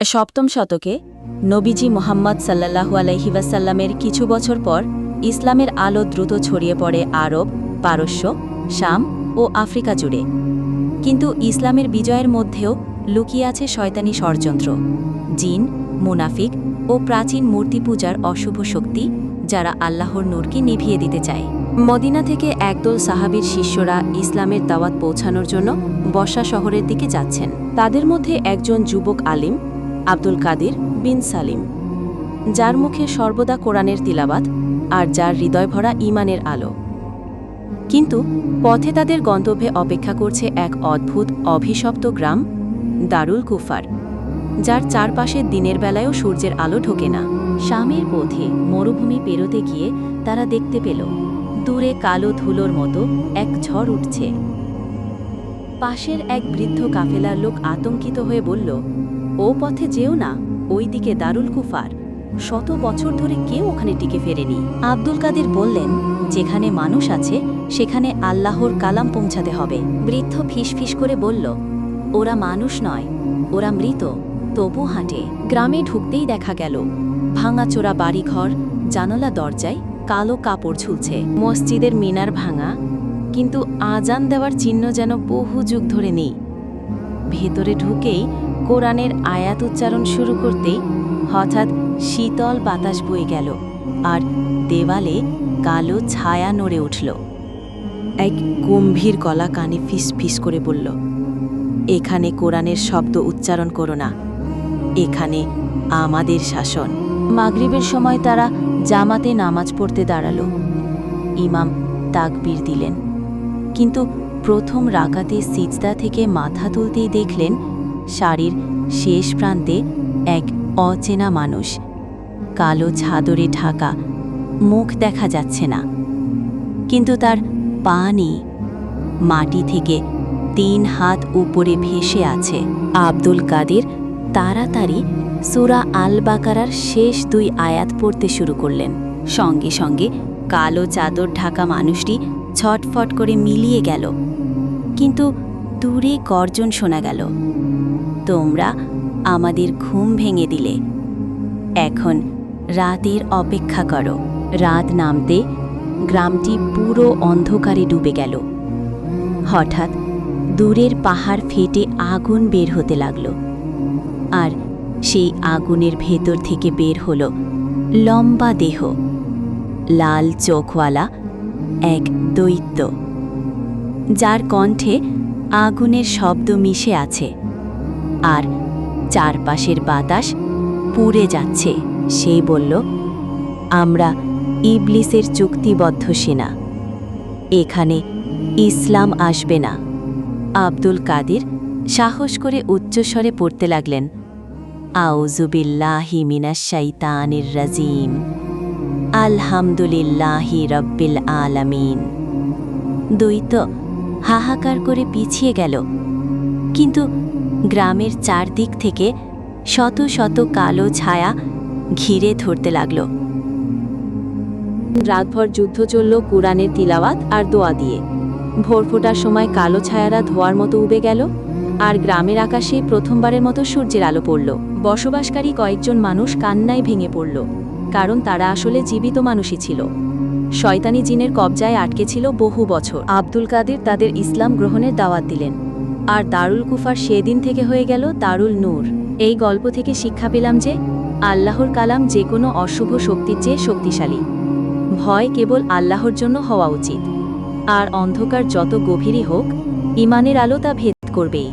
সপ্তম শতকে নবীজি মুহাম্মদ সাল্লাল্লাহু আলাইহি ওয়াসাল্লামের কিছু বছর পর ইসলামের আলো দ্রুত ছড়িয়ে পড়ে আরব, পারস্য, শাম ও আফ্রিকা জুড়ে। কিন্তু ইসলামের বিজয়ের মধ্যেও লুকিয়ে আছে শয়তানি ষড়যন্ত্র, জিন, মুনাফিক ও প্রাচীন মূর্তি পূজার অশুভ শক্তি, যারা আল্লাহর নূরকে নিভিয়ে দিতে চায়। মদিনা থেকে একদল সাহাবীর শিষ্যরা ইসলামের দাওয়াত পৌঁছানোর জন্য বসরা শহরের দিকে যাচ্ছেন। তাদের মধ্যে একজন যুবক আলিম, আব্দুল কাদির বিন সালিম, যার মুখে সর্বদা কোরআনের তিলাওয়াত আর যার হৃদয় ভরা ঈমানের আলো। কিন্তু পথে তাদের গন্তব্যে অপেক্ষা করছে এক অদ্ভুত অভিশপ্ত গ্রাম, দারুল কুফার, যার চারপাশে দিনের বেলায়ও সূর্যের আলো ঢোকে না। শামের পথে মরুভূমি পেরোতে গিয়ে তারা দেখতে পেল দূরে কালো ধুলোর মতো এক ঝড় উঠছে। পাশের এক বৃদ্ধ কাফেলার লোক আতঙ্কিত হয়ে বলল, ও পথে যেও না, ওই দিকে দারুল কুফার, 100 বছর ধরে কেউ ওখানে টিকে ফেরেনি। আব্দুল কাদির বললেন, যেখানে মানুষ আছে সেখানে আল্লাহর কালাম পৌঁছাতে হবে। বৃদ্ধ ফিসফিস করে বলল, ওরা মানুষ নয়, ওরা মৃত, তবু হাঁটে। গ্রামে ঢুকতেই দেখা গেল ভাঙাচোরা বাড়িঘর, জানালা দরজায় কালো কাপড় ঝুলছে। মসজিদের মিনার ভাঙা, কিন্তু আজান দেওয়ার চিহ্ন যেন বহু যুগ ধরে নেই। ভেতরে ঢুকেই কোরআনের আয়াত উচ্চারণ শুরু করতেই হঠাৎ শীতল বাতাস বয়ে গেল, আর দেওয়ালে কালো ছায়া নড়ে উঠল। এক গম্ভীর গলা কানে ফিসফিস করে বলল, এখানে কোরআনের শব্দ উচ্চারণ করো না, এখানে আমাদের শাসন। মাগরিবের সময় তারা জামাতে নামাজ পড়তে দাঁড়ালো। ইমাম তাকবীর দিলেন, কিন্তু প্রথম রাকাতে সিজদা থেকে মাথা তুলতেই দেখলেন সারির শেষ প্রান্তে এক অচেনা মানুষ, কালো চাদরে ঢাকা, মুখ দেখা যাচ্ছে না, কিন্তু তার পা নেই, মাটি থেকে 3 হাত উপরে ভেসে আছে। আব্দুল কাদির তাড়াতাড়ি সূরা আল বাকারার শেষ 2 আয়াত পড়তে শুরু করলেন। সঙ্গে সঙ্গে কালো চাদর ঢাকা মানুষটি ছটফট করে মিলিয়ে গেল, কিন্তু দূরে গর্জন শোনা গেল, তোমরা আমাদের ঘুম ভেঙে দিলে, এখন রাতের অপেক্ষা করো। রাত নামতে গ্রামটি পুরো অন্ধকারে ডুবে গেল। হঠাৎ দূরের পাহাড় ফেটে আগুন বের হতে লাগল, আর সেই আগুনের ভেতর থেকে বের হলো লম্বা দেহ, লাল চোখওয়ালা এক দৈত্য, যার কণ্ঠে আগুনের শব্দ মিশে আছে, আর চারপাশের বাতাস পুড়ে যাচ্ছে। সে বলল, আমরা ইবলিসের চুক্তিবদ্ধ সেনা, এখানে ইসলাম আসবে না। আব্দুল কাদির সাহস করে উচ্চস্বরে পড়তে লাগলেন, আউযু বিল্লাহি মিনাশ শাইতানির রাজিম, আলহামদুলিল্লাহি রাব্বিল আলামিন। দৈত্য হাহাকার করে পিছিয়ে গেল, কিন্তু গ্রামের চারদিক থেকে শত শত কালো ছায়া ঘিরে ধরতে লাগল। রাতভর যুদ্ধ চলল কুরআনের তিলাওয়াত আর দোয়া দিয়ে। ভোর ফোটার সময় কালো ছায়ারা ধোয়ার মতো উবে গেল, আর গ্রামের আকাশে প্রথমবারের মতো সূর্যের আলো পড়ল। বসবাসকারী কয়েকজন মানুষ কান্নায় ভেঙে পড়ল, কারণ তারা আসলে জীবিত মানুষই ছিল। শয়তানি জিনের কবজায় আটকে ছিল বহু বছর। আব্দুল কাদির তাদের ইসলাম গ্রহণের দাওয়াত দিলেন, আর দারুল কুফার সেদিন থেকে হয়ে গেল দারুল নূর। এই গল্প থেকে শিক্ষা পেলাম যে আল্লাহর কালাম যে কোনো অশুভ শক্তির চেয়ে শক্তিশালী। ভয় কেবল আল্লাহর জন্য হওয়া উচিত, আর অন্ধকার যত গভীরই হোক, ঈমানের আলো তা ভেদ করবেই।